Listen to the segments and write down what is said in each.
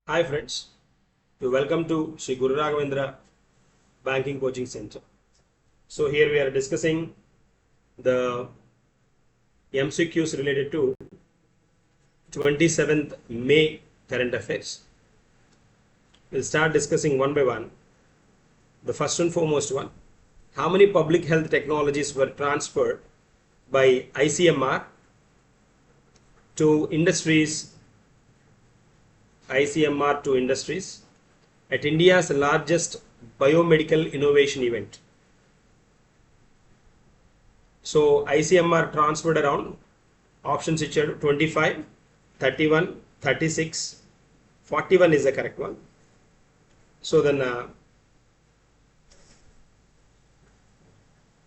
Hi friends, you welcome to Sri Guru Raghavendra Banking Coaching Center. So here we are discussing the MCQs related to 27th May current affairs. We'll start discussing one by one. The first and foremost one, how many public health technologies were transferred by ICMR to industries at India's largest biomedical innovation event. So ICMR transferred around options which are 25, 31, 36, 41 is the correct one. So then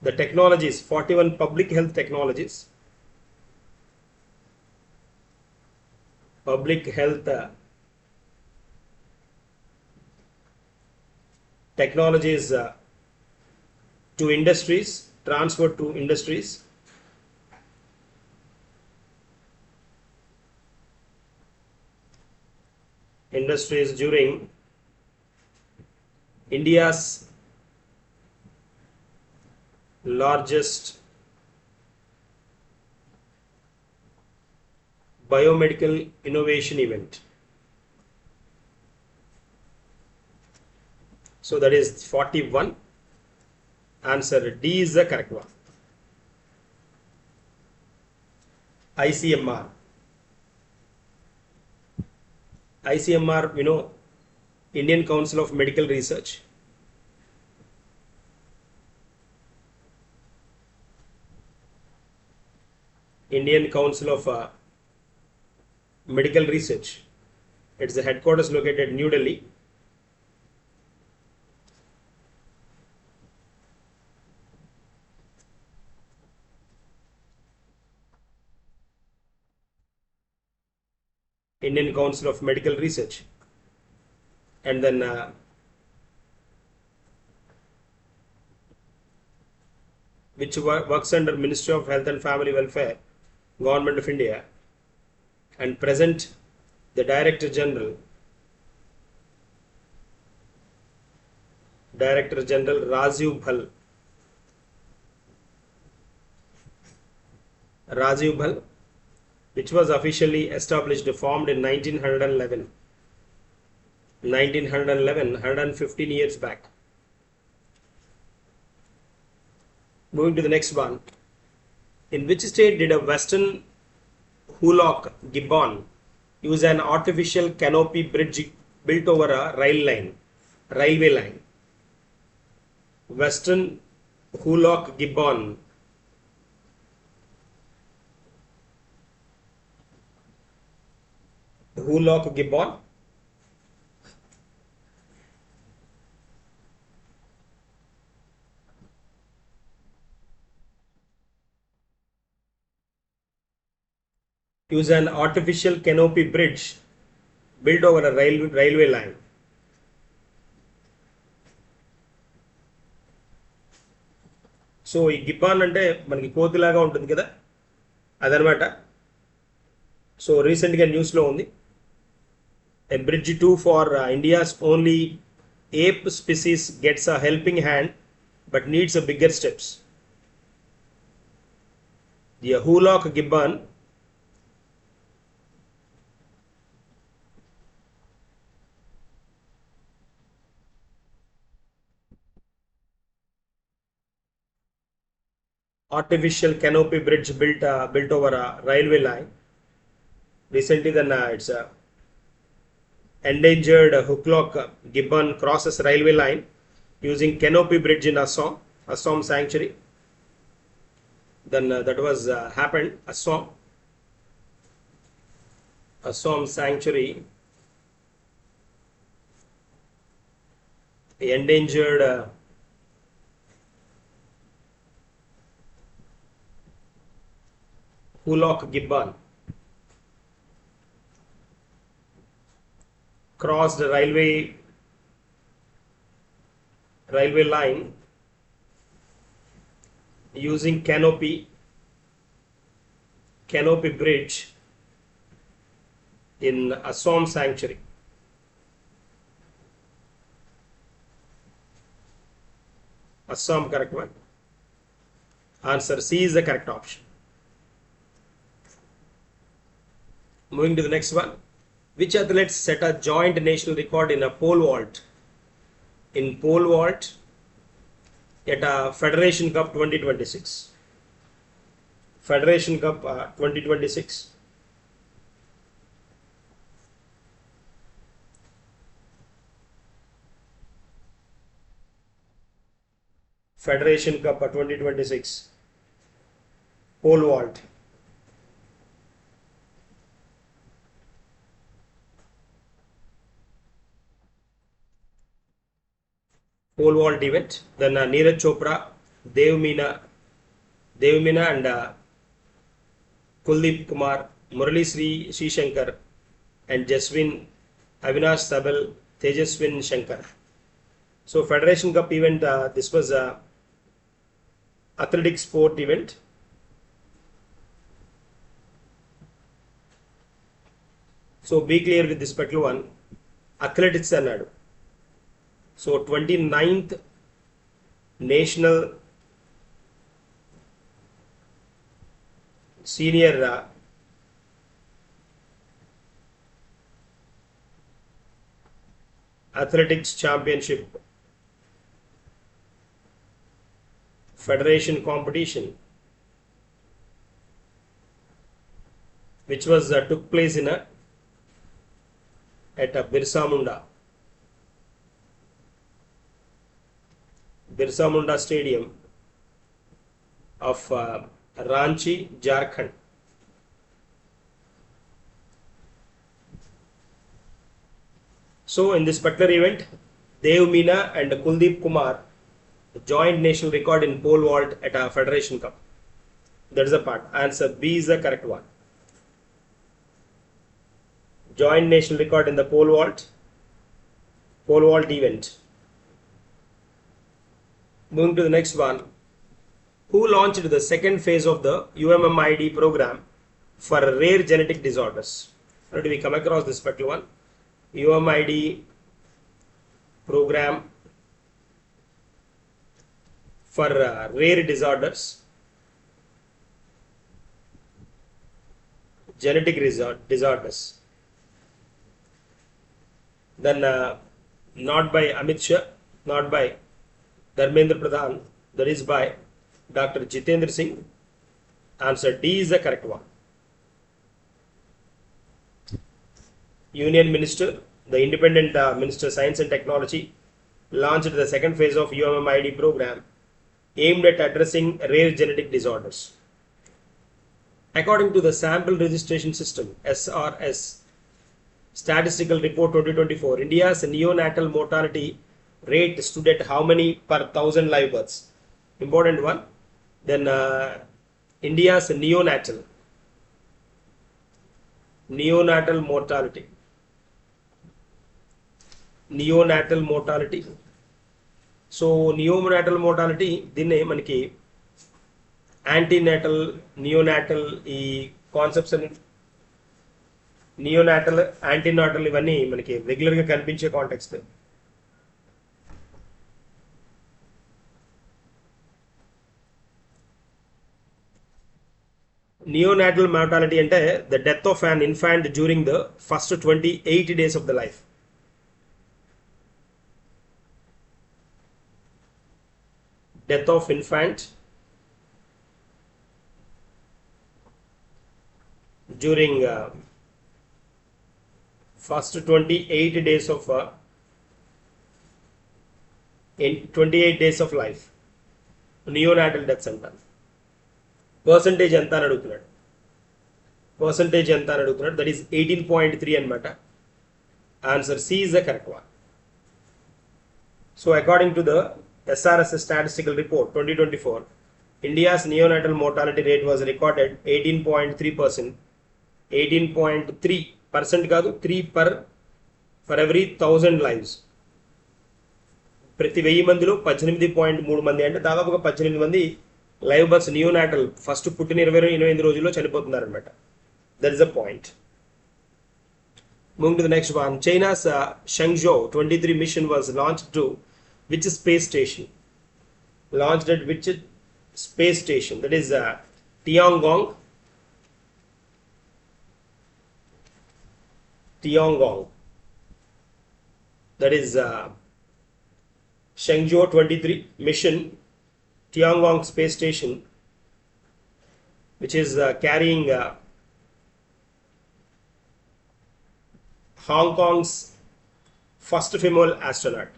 the technologies, 41 public health technologies, technologies to industries, transferred to industries. Industries during India's largest biomedical innovation event. So that is 41. Answer D is the correct one. ICMR. ICMR, Indian Council of Medical Research. Indian Council of Medical Research. It's the headquarters located in New Delhi. Indian Council of Medical Research. And then which works under Ministry of Health and Family Welfare, Government of India, and present the Director General Rajiv Bhal, which was officially established, formed in 1911. 115 years back. Moving to the next one. In which state did a Western Hullock gibbon use an artificial canopy bridge built over a railway line? Western Hullock gibbon use an artificial canopy bridge built over a railway line. So ఈ గిబ్బాన్ అంటే మనకి కోతిలాగా ఉంటుంది కదా, అదనమాట. So రీసెంట్గా న్యూస్లో ఉంది. A bridge too for India's only ape species gets a helping hand but needs a bigger steps. The Hullock gibbon artificial canopy bridge built over a railway line. Recently, then it's a endangered Hullock gibbon crosses railway line using canopy bridge in Assam sanctuary. Then that was happened. Assam sanctuary, endangered Hullock gibbon crossed the railway line using canopy bridge in Assam sanctuary. Assam, correct one. Answer C is the correct option. Moving to the next one. Which athletes set a joint national record in a pole vault? In pole vault at a Federation Cup 2026. Federation Cup 2026. Federation Cup 2026. Pole vault. Pole vault event. Then Neeraj Chopra, Dev Meena and Kuldeep Kumar, Murali Sri Shankar, and Jaswin, Avinash Sabal, Tejaswin Shankar. So Federation Cup event, this was a athletic sport event. So be clear with this particular one. Athletics annadu. So 29th National Senior Athletics Championship Federation competition, which was took place in at Birsa Munda Stadium of Ranchi, Jharkhand. So in this particular event, Dev Meena and Kuldeep Kumar joint national record in pole vault at a Federation Cup. That is the part. Answer B is the correct one. Joint national record in the pole vault event. Moving to the next one. Who launched the second phase of the UMMID program for rare genetic disorders? How did we come across this particular one? UMMID program for rare disorders, genetic disorders. Then not by Amit Shah, not by Dharmendra Pradhan, that is by Dr. Jitendra Singh. Answer D is the correct one. Union Minister, the Independent Minister Science and Technology, launched the second phase of UMMID program aimed at addressing rare genetic disorders. According to the Sample Registration System (SRS) Statistical Report 2024, India's neonatal mortality rate stood at how many per 1,000 live births? Important one. Then India's neonatal mortality. So neonatal mortality దీన్నే మనకి antenatal neonatal ఈ concepts అని neonatal antenatal ఇవన్నీ మనకి regular గా కనిపించే context. Neonatal mortality అంటే the death of an infant during the first 28 days of the life. Death of infant during first 28 days of 28 days of life. Neonatal deaths అంటారు. Percentage ఎంత అని అడుగుతున్నాడు. That is 18.3 అనమాట. Answer C is the correct one. So according to the SRS Statistical Report 2024, India's neonatal mortality rate was recorded 18.3%. 18.3% కాదు, 3 per for every 1,000 lives. ప్రతి 1000 మందిలో 18.3 మంది అంటే దాదాపుగా 18 మంది లైవ్ బర్త్స్ నియోనాటల్ ఫస్ట్ పుట్టిన 28 రోజుల్లో చనిపోతున్నారు అనమాట. That is the point. Moving to the next one. China's Shenzhou 23 mission was launched to which space station? launched at which space station? That is Tiangong. Tiangong. That is Shenzhou 23 mission, Tiangong space station, which is carrying Hong Kong's first female astronaut.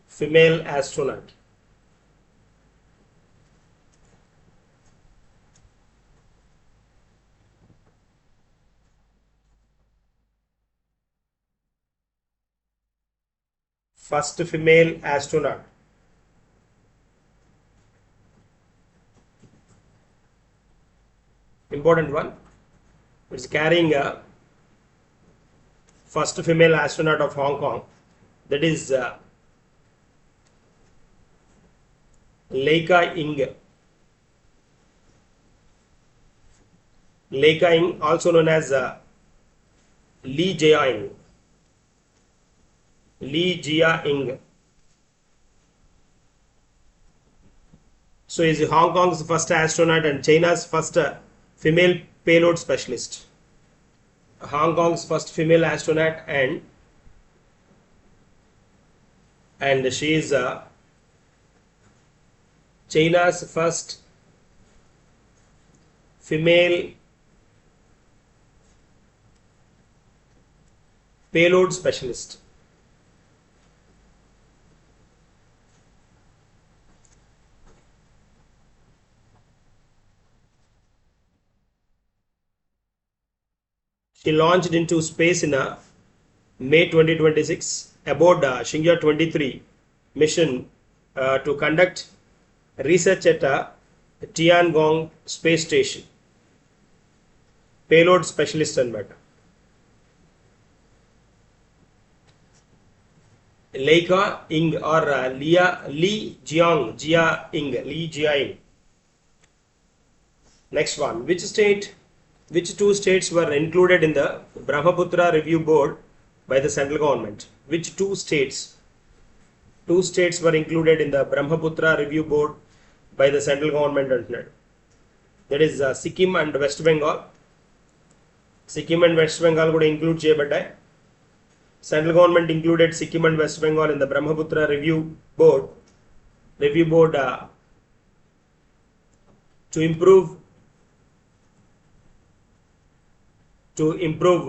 Female astronaut. First female astronaut. Important one. It's carrying a first female astronaut of Hong Kong. That is Leica Ying. Leica Ying, also known as Li Jiaying. Li Jiaying. So is Hong Kong's first astronaut and China's first female payload specialist. Hong Kong's first female astronaut and she is China's first female payload specialist. She launched into space in May 2026 aboard Shenzhou 23 mission to conduct research at Tiangong space station. Payload specialist and Leica Ying or Li Jiaying. Next one. Which two states were included in the Brahmaputra Review Board by the central government? Which two states? Two states were included in the Brahmaputra Review Board by the central government. That is Sikkim and West Bengal. Sikkim and West Bengal would include cheyabaddayi. Central government included Sikkim and West Bengal in the Brahmaputra Review Board. To improve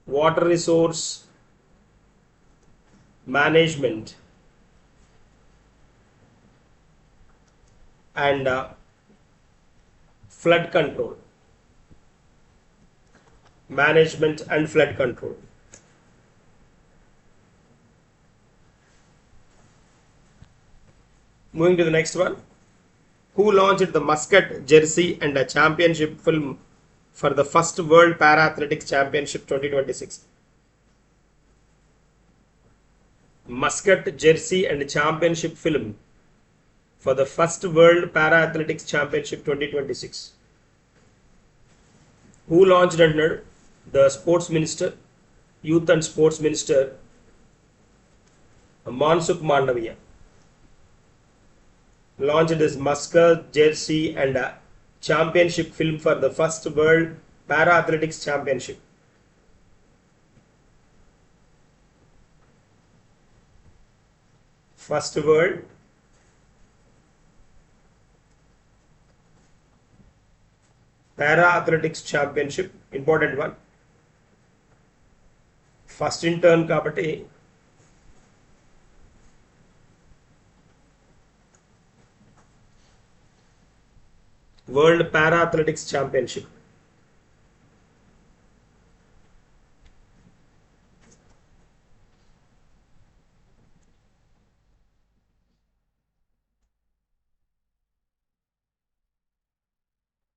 water resource management and flood control. Management and flood control. Moving to the next one. Who launched the Muscat jersey and a championship film for the first World Para Athletics Championship 2026? Muscat jersey and championship film for the first World Para Athletics Championship 2026. Who launched under the Sports Minister, Youth and Sports Minister, Mansukh Mandaviya. Launched this Muscat jersey and a championship film for the first World Para Athletics Championship. First World Para Athletics Championship, important one. First in turn kabatti World Para Athletics Championship.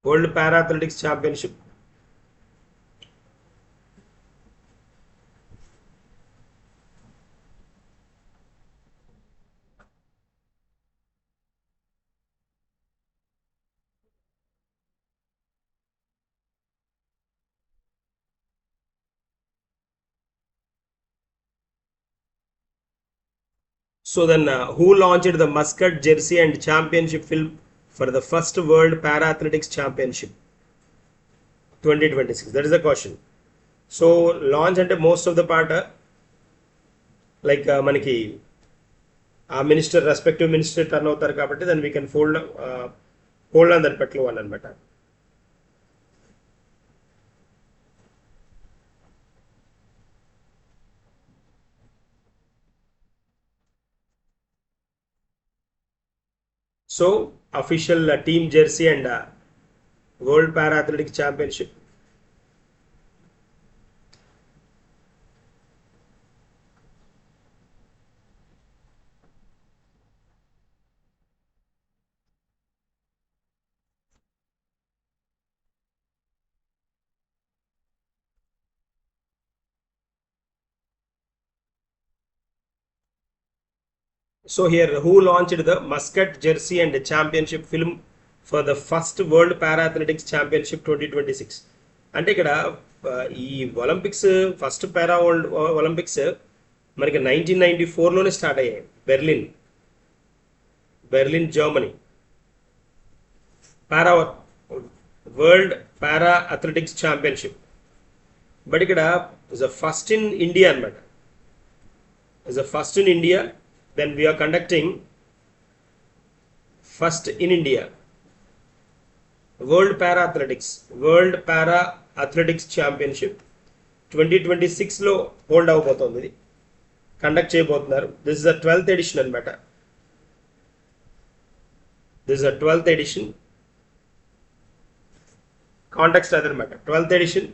World Para Athletics Championship. So then, who launched the Muscat jersey and championship film for the first World Para-Athletics Championship 2026? That is the question. So launch ante most of the part like మనకి ఆ minister respective minister turn అవుతారు కాబట్టి then we can hold on that particular one అనమాట. So official team jersey and world para athletics championship. So here, who launched the Muscat jersey and championship film for the first World Para-Athletics Championship 2026? అంటే ఇక్కడ ఈ Olympics first para world Olympics మనకి 1994లోనే start అయ్యాయి. Berlin Germany. Para world para athletics championship. But ఇక్కడ is a first in India అనమాట. Is a first in India. Then we are conducting first in India World Para Athletics Championship 2026 లో hold అవబోతోంది. ఇది conduct చేయబోతున్నారు. This is the 12th edition అనమాట. This is the 12th edition. Context అదనమాట. 12th edition.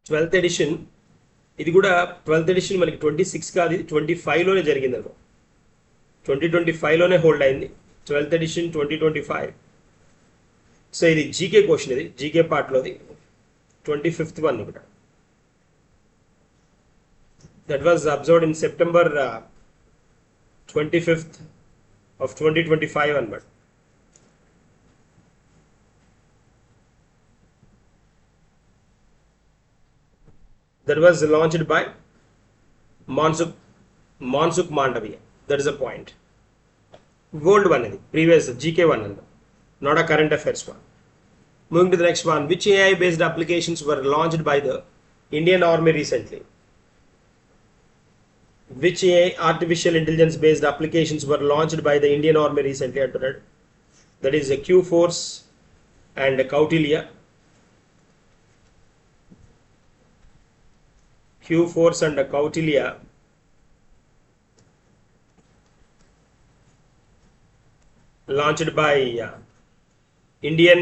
Twelfth edition. ఇది కూడా 12th edition మనకి 26 కాదు, ఇది 25లోనే జరిగింది అనుకో. 2025లోనే హోల్డ్ అయింది 12th ఎడిషన్ 2025. సో ఇది జీకే క్వశ్చన్, ఇది జీకే పార్ట్లోది 25th వన్ ఇక్కడ. That was observed in September 25th of 2025 అనమాట. That was launched by Mansukh Mandaviya. That is a point. Gold one, previous GK one, not a current affairs one. Moving to the next one, which AI based applications were launched by the Indian Army recently? Which AI artificial intelligence based applications were launched by the Indian Army recently? That is a Q-Force and Kautilya. Q-Force and Kautilya launched by Indian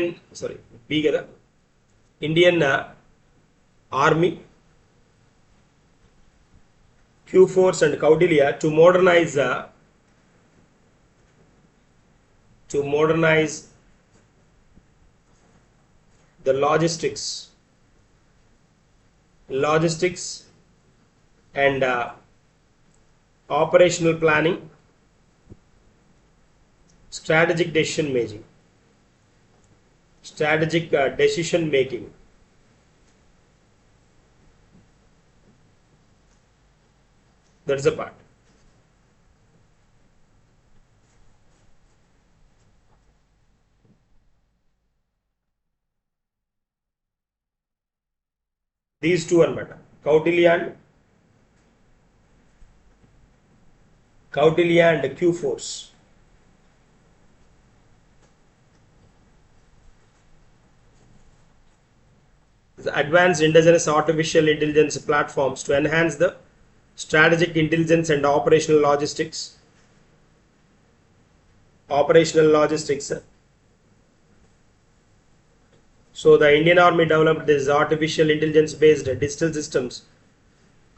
Army. Q-Force and Kautilya to modernize the logistics and operational planning, strategic decision making. That is a part. These two అనమాట, Kautilya and Q-Force. The advanced indigenous artificial intelligence platforms to enhance the strategic intelligence and operational logistics. So the Indian Army developed these artificial intelligence based digital systems,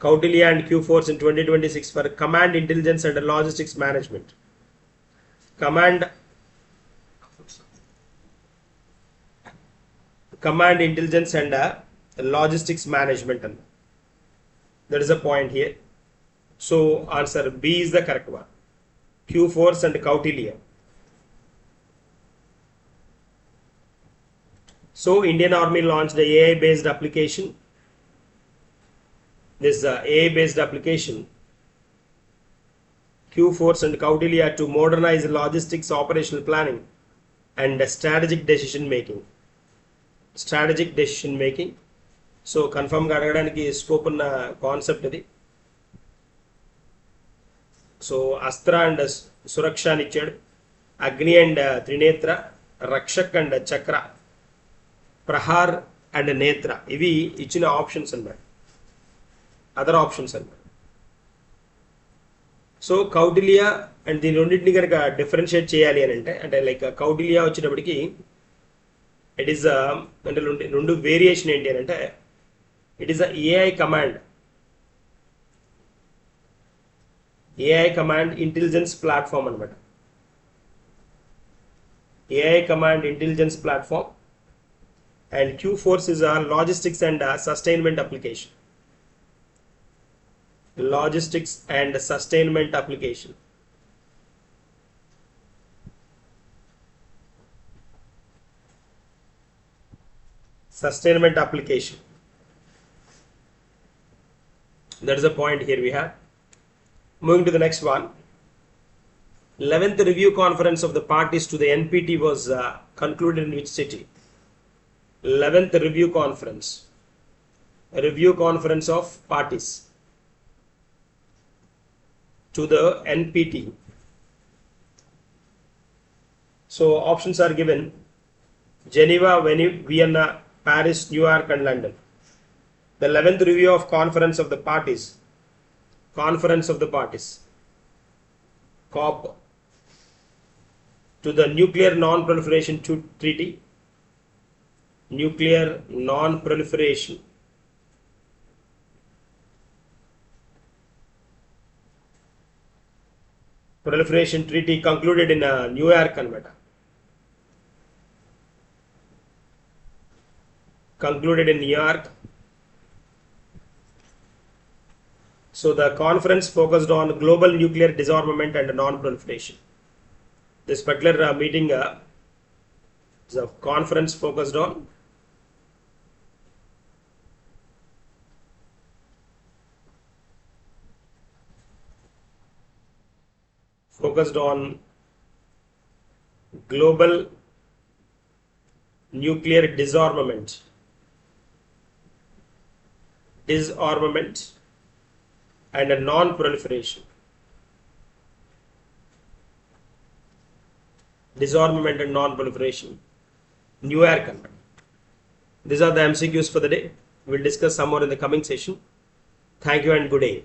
Kautilya and Q-Force, in 2026 for command intelligence and logistics management. Command intelligence and logistics management. That is a point here. So answer B is the correct one. Q-Force and Kautilya. So Indian Army launched the AI-based application. This AI-based application Q-Force and Kautilya to modernize logistics, operational planning, and strategic decision making. Strategic decision making. So confirm గా అడగడానికి scope ఉన్న concept ఇది. So అస్త్ర and సురక్ష అని ఇచ్చాడు, అగ్ని and Trinetra, Rakshak and చక్ర, Prahar and నేత్ర. ఇవి ఇచ్చిన ఆప్షన్స్ అన్నమాట, అదర్ ఆప్షన్స్ అన్నమాట. సో కౌటిల్య అండ్ దీని రెండింటిని కనుక డిఫరెన్షియేట్ చేయాలి అని అంటే లైక్ కౌటిల్య వచ్చేటప్పటికి ఇట్ ఈస్ అంటే రెండు వేరియేషన్ ఏంటి అని అంటే it is AI command, AI command intelligence platform అనమాట. AI command intelligence platform and Q force is a logistics and sustainment application. Logistics and sustainment application. Sustainment application. That is the point here we have. Moving to the next one. 11th review conference of the parties to the NPT was concluded in which city? 11th review conference. A review conference of parties to the NPT. So options are given: Geneva, Vienna, Paris, New York and London. The 11th review of conference of the parties, COP, to the nuclear non-proliferation treaty, nuclear non-proliferation treaty concluded in New York anamata. Concluded in New York. So the conference focused on global nuclear disarmament and non-proliferation. This particular meeting is a conference focused on global nuclear disarmament and a non-proliferation. Disarmament and non-proliferation. New York. These are the MCQs for the day. We'll discuss some more in the coming session. Thank you and good day.